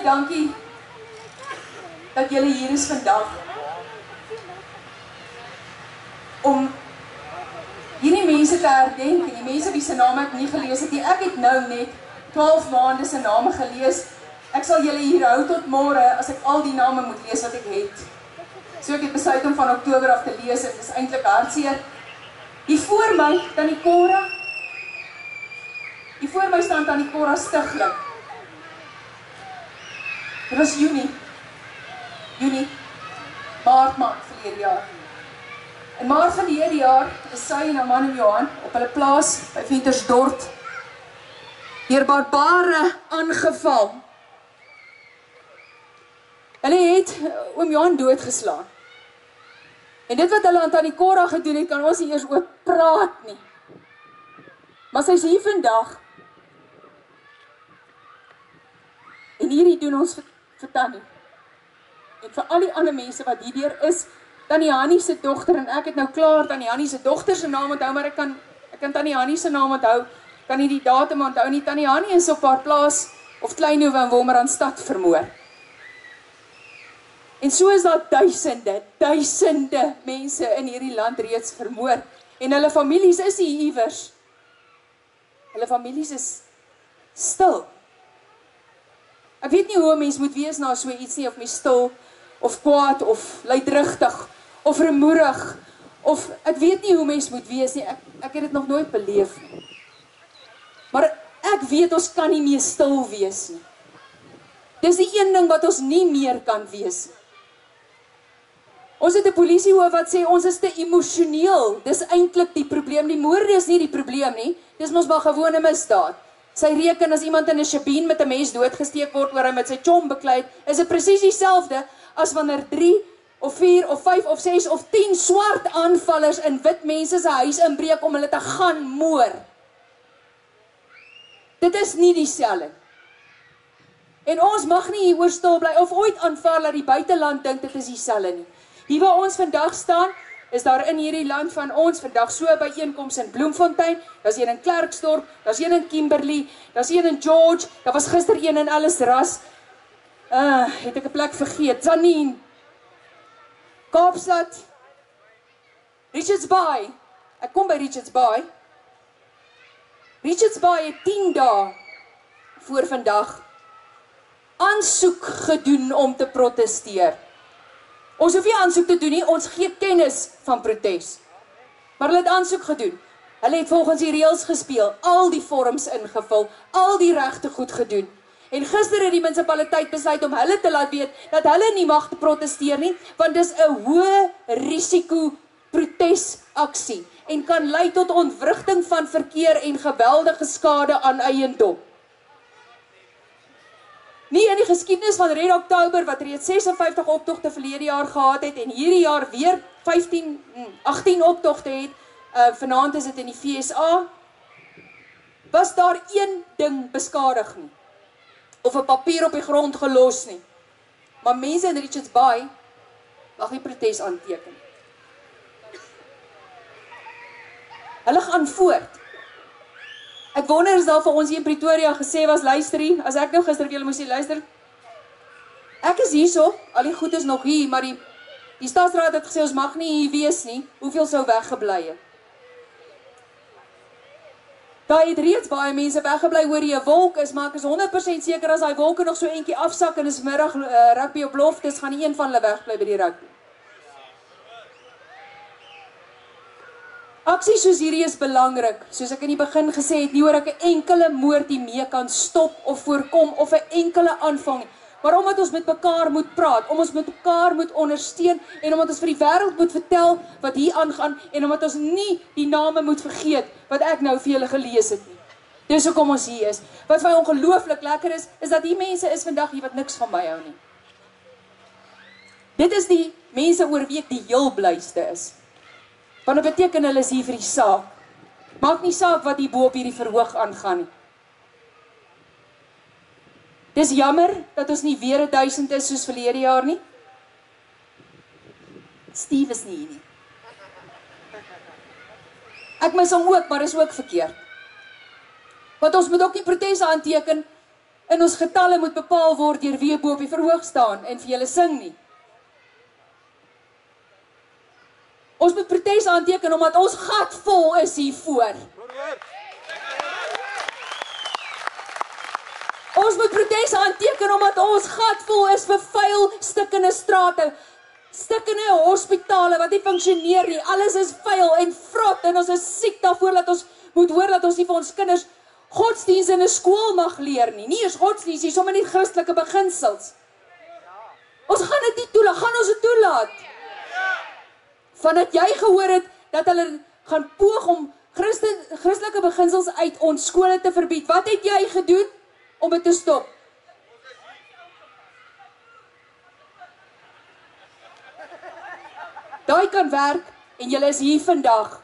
dankie dat julle hier is vandag om hierdie mense te herdenk, die mense wie se name ek nie gelees het nie. Ek het nou net 12 maande se name gelees. Ek sal julle hier hou tot môre as ek al die name moet lees wat ek het. So ek het besluit om van Oktober af te lees, dit is eintlik hartseer. Hier voor my, Tannie Cora. Hier voor my staan Tannie Cora Stiglik. Dit was Junie, Maart maand verlede jaar. In Maart van die hele jaar is sy en haar man en Johan op hulle plaas by Ventersdorp deur barbare aangeval. Hulle het oom Johan doodgeslaan. En dit wat hulle aan Tannie Cora gedoen het, kan ons nie eers oor praat nie. Maar sy is hier vandag. En hierdie doen ons vir Tannie. En vir al die ander mense wat hierdeur is, Tannie Hannie se dogter, en ek het nou klaar Tannie Hannie se dogter se naam onthou, maar ek kan Tannie Hannie se naam onthou, kan nie die datum onthou nie. Tannie Hannie is op haar plaas, of Kleinhoeve in Wolmaranstad vermoor. En so is daar duisende mense in hierdie land reeds vermoor. En hulle families is hier iewers. Hulle families is stil. Ek weet nie hoe 'n mens moet wees na so iets nie, of mens stil, of kwaad, of luidrigtig, of rumoerig, of ek weet nie hoe mens moet wees nie, ek het dit nog nooit beleef nie. Maar ek weet ons kan nie meer stil wees nie. Dis die een ding wat ons nie meer kan wees nie. Ons het 'n polisiehoof wat sê ons is te emosioneel, dis eintlik die probleem, die moorde is nie die probleem nie, dis mos maar gewone misdaad. Sy reken as iemand in 'n sjebien met 'n mes doodgesteek word oor hy met sy chom beklei het, is dit presies dieselfde as wanneer 3 of 4 of 5 of 6 of 10 swart aanvallers in wit mense se huis inbreek om hulle te gaan moor. Dit is nie dieselfde. En ons mag nie hieroor stil bly of ooit aanvaar dat die buiteland dink dit is dieselfde nie. Hier waar ons vandag staan, is daar in hierdie land van ons vandag so 'n byeenkoms in Bloemfontein, daar's een in Klerksdorp, daar's een in Kimberley, daar's een in George, daar was gister een in Ellisras, het ek 'n plek vergeet, Zanine, Kaapstad, Richards Bay, ek kom by Richards Bay. Richards Bay het 10 dae voor vandag aansoek gedoen om te protesteer. Ons hoef nie aansoek te doen nie, ons gee kennis van protes. Maar hulle het aansoek gedoen. Hulle het volgens die reëls gespeel, al die vorms ingevul, al die regte goed gedoen. En gister het die munisipaliteit besluit om hulle te laat weet dat hulle nie mag te protesteer nie, want dis 'n hoë risiko protesaksie en kan lei tot ontwrigting van verkeer en geweldige skade aan eiendom. Nie in die geskiedenis van Red Oktober wat reeds 56 optogte verlede jaar gehad het en hierdie jaar weer 18 optogte het, vanaand is dit in die FSA, was daar een ding beskadig nie, of 'n papier op die grond gelos nie. Maar mense in Richards Bay mag nie protes aanteken. Hulle gaan voort. Ek wonder is daar vir ons hier in Pretoria gesê was, luisterie, as ek nou gister vir julle moes sê, luister, ek is hierso, al die goed is nog hier, maar die staatsraad het gesê, ons mag nie hier wees nie, hoeveel sou weggebly het? Daar het reeds baie mense weggebly oor die 'n wolk is, maar ek is 100% seker as die wolke nog so eentjie afsak en is middag rugby op loftes, gaan nie een van hulle wegbly by die rugby. Aksie soos hierdie is belangrik, soos ek in die begin gesê het, nie oor ek 'n enkele moord hiermee kan stop of voorkom of 'n enkele aanvang nie, maar omdat ons met mekaar moet praat, om ons met mekaar moet ondersteun en omdat ons vir die wêreld moet vertel wat hier aangaan en omdat ons nie die name moet vergeet wat ek nou vir julle gelees het nie. Dis hoekom ons hier is. Wat vir my ongelooflik lekker is dat die mense is vandag hier wat niks van my hou nie. Dit is die mense oor wie ek die heel blyste is. Want dit beteken hulle is hier vir die saak. Maak nie saak wat hier bo op hierdie verhoog aangaan nie. Dis jammer dat ons nie weer 1000 is soos verlede jaar nie. Steve is nie hier nie. Ek mis hom ook, maar is ook verkeerd. Want ons moet ook nie proteste aanteken in ons getalle moet bepaal word deur wie bo op die verhoog staan en vir julle sing nie. Ons moet protes aanteken omdat ons gat vol is hiervoor. Ons moet protes aanteken omdat ons gat vol is vir vuil, stikkende strate, stikkende hospitale wat nie funksioneer nie. Alles is vuil en vrot en ons is siek daarvoor dat ons moet hoor dat ons nie vir ons kinders godsdienst in 'n skool mag leer nie. Nie eers godsdienst, nie sommer nie Christelike beginsels. Ons gaan dit nie toelaat, gaan ons dit toelaat? Vandat jy gehoor het dat hulle gaan poog om Christelike beginsels uit ons skole te verbied, wat het jy gedoen om dit te stop? Daai kan werk en julle is hier vandag.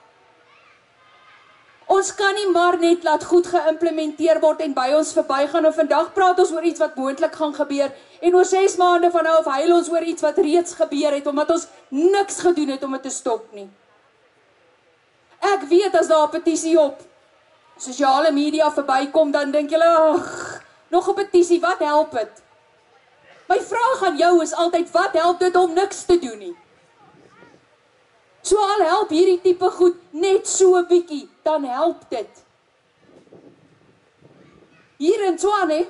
Ons kan nie maar net laat goed geïmplementeer word en by ons verbygaan en vandag praat ons oor iets wat moontlik gaan gebeur en oor 6 maande van nou af huil ons oor iets wat reeds gebeur het omdat ons niks gedoen het om dit te stop nie. Ek weet as daar 'n petisie op sosiale media verbykom, dan dink julle, ag, nog 'n petisie, wat help dit? My vraag aan jou is altyd, wat help dit om niks te doen nie? So al help hierdie tipe goed net so 'n bietjie, dan help dit. Hier in Tshwane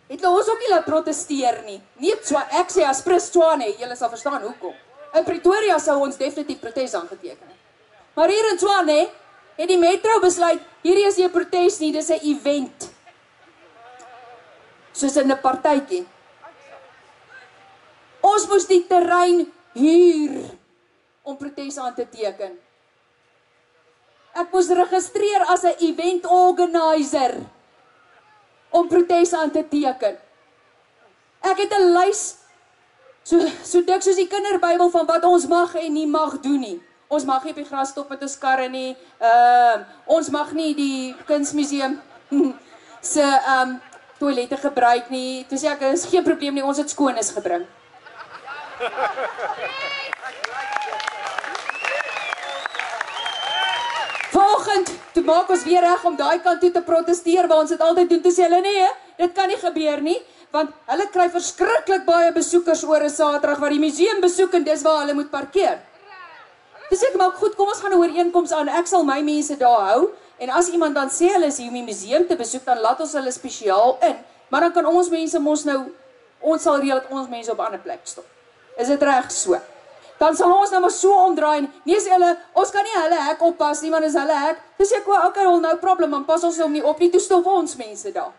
het ons ook nie laat protesteer nie. Nie ek sê as Pris Tshwane, julle sal verstaan hoekom. In Pretoria sou ons definitief protes aangeteken het. Maar hier in Tshwane het die metro besluit, hierdie is nie 'n protes nie, dis 'n event. Soos in 'n partytjie. Ons moes die terrein huur om protes aan te teken. Ek moes registreer as 'n event organizer om protes aan te teken. Ek het 'n lys so dik soos die kinderbybel van wat ons mag en nie mag doen nie. Ons mag nie op die gras stop met ons karre nie. Ons mag nie die kunsmuseum se toilette gebruik nie. Toe sê ek, is geen probleem nie, ons het skoonnis gebring. Vanoggend, toe maak ons weer reg om daai kant toe te protesteer, waar ons dit altyd doen, toe sê hulle, nee, dit kan nie gebeur nie, want hulle kry verskriklik baie besoekers oor 'n Saterdag, wat die museum besoek en dis waar hulle moet parkeer. Dis ek maar goed, kom ons gaan 'n ooreenkoms aan, ek sal my mense daar hou, en as iemand dan sê hulle is hier om die museum te besoek, dan laat ons hulle spesiaal in, maar dan kan ons mense mos nou, ons sal reël dat ons mense op 'n ander plek stop. Is dit reg so? Dan sal ons nou maar so omdraai, nie sê hulle, ons kan nie hulle hek oppas nie, want is hulle hek, dis ek, okay, well, no problem, dan pas ons hom nie op nie, toe stop ons mense daar.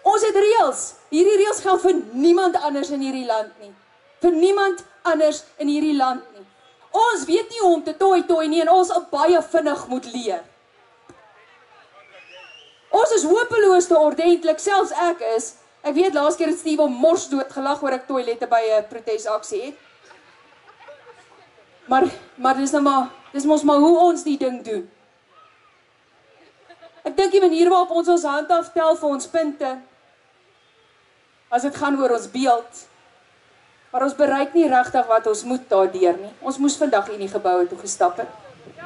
Ons het reëls, hierdie reëls geld vir niemand anders in hierdie land nie, vir niemand anders in hierdie land nie. Ons weet nie hoe om te toi nie, en ons sal baie vinnig moet leer. Ons is hopeloos te ordentlik, selfs ek weet laas keer het Steve mors dood gelag oor ek toilette by 'n protesaksie het. Maar dis nou maar, dis mos maar hoe ons die ding doen. Ek dink die manier waarop ons hand aftel vir ons punte, as dit gaan oor ons beeld, maar ons bereik nie regtig wat ons moet daardeur nie. Ons moes vandag in die geboue toe gestap het.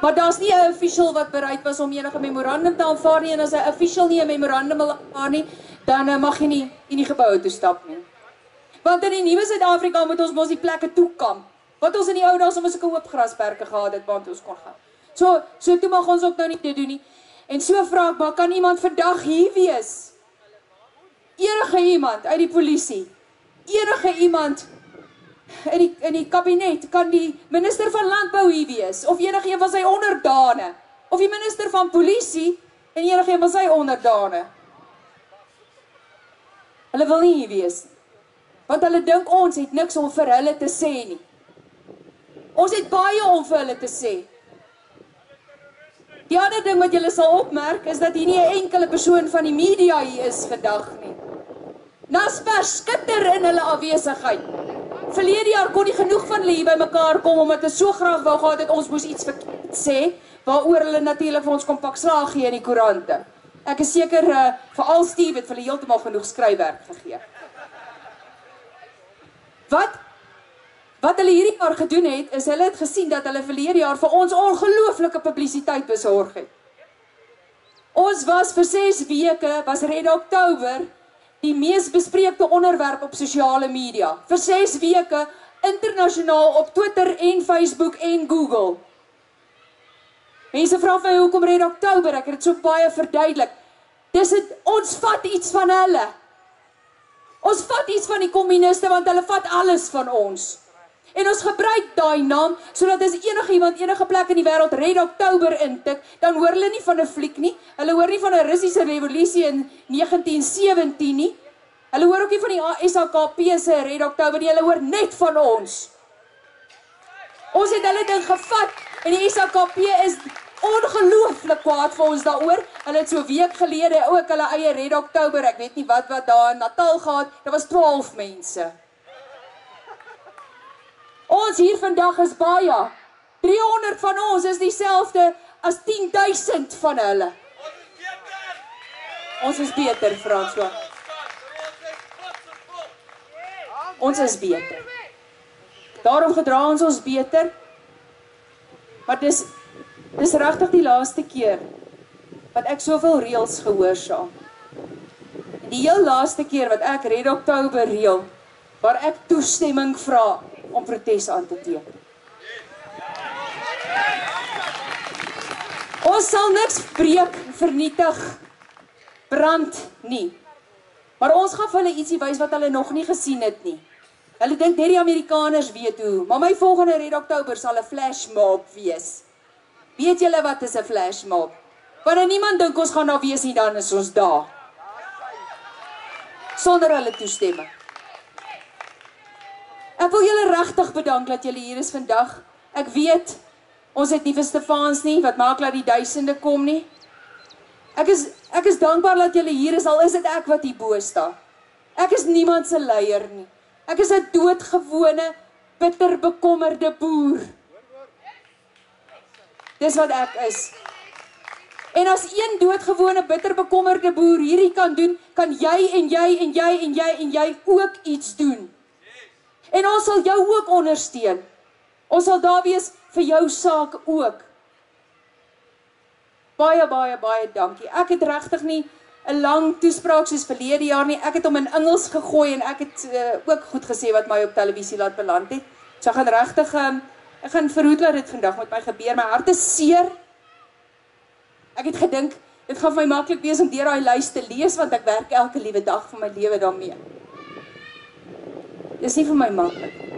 Maar daar's nie 'n official wat bereid was om enige memorandum te aanvaar nie, en as 'n official nie 'n memorandum wil aanvaar nie, dan mag jy nie in die geboue toe stap nie. Want in die nuwe Suid-Afrika moet ons mos die plekke toekamp. Wat ons in die ou dae soms sulke oop grasperke gehad het waar ons kon gaan. So toe mag ons ook nou nie dit doen nie. En so vra ek, maar kan iemand vandag hier wees? Enige iemand uit die polisie, enige iemand in die kabinet, kan die minister van landbou hier wees, of enige een van sy onderdane, of die minister van polisie, en enige een van sy onderdane. Hulle wil nie hier wees, want hulle dink ons het niks om vir hulle te sê nie. Ons het baie om vir hulle te sê. Die ander ding wat julle sal opmerk, is dat hier nie 'n enkele persoon van die media hier is vandag nie. Naspers skitter in hulle afwesigheid. Verlede jaar kon nie genoeg van hulle hier by mekaar kom, omdat hulle so graag wou gehad het, ons moes iets verkeerd sê, waaroor hulle natuurlik vir ons kom pak slaag gee in die koerante. Ek is seker, veral Steve het vir hulle heeltemal genoeg skryfwerk gegee. Wat hulle hierdie jaar gedoen het, is hulle het gesien dat hulle verlede jaar vir ons ongelooflike publisiteit besorg het. Ons was vir 6 weke, was Red Oktober, die mees bespreekte onderwerp op sosiale media. Vir 6 weke, internasionaal op Twitter en Facebook en Google. Mense vra vir my, hoekom Red Oktober? Ek het dit so baie verduidelik. Ons vat iets van hulle. Ons vat iets van die kommuniste, want hulle vat alles van ons. En ons gebruik daai naam, sodat as enigiemand enige plek in die wêreld Red Oktober intik, dan hoor hulle nie van 'n fliek nie. Hulle hoor nie van 'n Russiese revolusie in 1917 nie. Hulle hoor ook nie van die SHKP se Red Oktober nie, hulle hoor net van ons. Ons het hulle ding gevat, en die SHKP is ongelooflik kwaad vir ons daaroor. Hulle het so 'n week gelede ook hulle eie Red Oktober, ek weet nie wat daar in Natal gehad, daar was 12 mense. Ons hier vandag is baie. 300 van ons is dieselfde as 10.000 van hulle. Ons is beter, François. Ons is beter. Daarom gedra ons beter. Maar dis regtig die laaste keer wat ek soveel reëls gehoorsaam. En die heel laaste keer wat ek Red Oktober reël, waar ek toestemming vra om protes aan te teken. Ons sal niks breek, vernietig, brand nie. Maar ons gaan vir hulle ietsie wys wat hulle nog nie gesien het nie. Hulle dink net die Amerikaners weet hoe, maar my volgende Red Oktober sal 'n flashmob wees. Weet julle wat is 'n flashmob? Wanneer niemand dink ons gaan daar wees nie, dan is ons daar. Sonder hulle toestemming. Ek wil julle regtig bedank dat julle hier is vandag. Ek weet, ons het nie vir Stefaans nie, wat maak dat die duisende kom nie. Ek is dankbaar dat julle hier is, al is dit ek wat hier bo staan. Ek is niemand se leier nie. Ek is 'n doodgewone, bitter bekommerde boer. Dis wat ek is. En as een doodgewone, bitter bekommerde boer hierdie kan doen, kan jy en jy en jy en jy en jy ook iets doen. En ons sal jou ook ondersteun. Ons sal daar wees vir jou saak ook. Baie, baie, baie dankie. Ek het regtig nie 'n lang toespraak soos verlede jaar nie. Ek het hom in Engels gegooi en ek het ook goed gesê wat my op televisie laat beland het. So ek gaan regtig, ek gaan verhoed dat dit vandag met my gebeur. My hart is seer. Ek het gedink, dit gaan vir my maklik wees om deur daai lys te lees, want ek werk elke liewe dag van my lewe daarmee. Dis nie vir my maklik.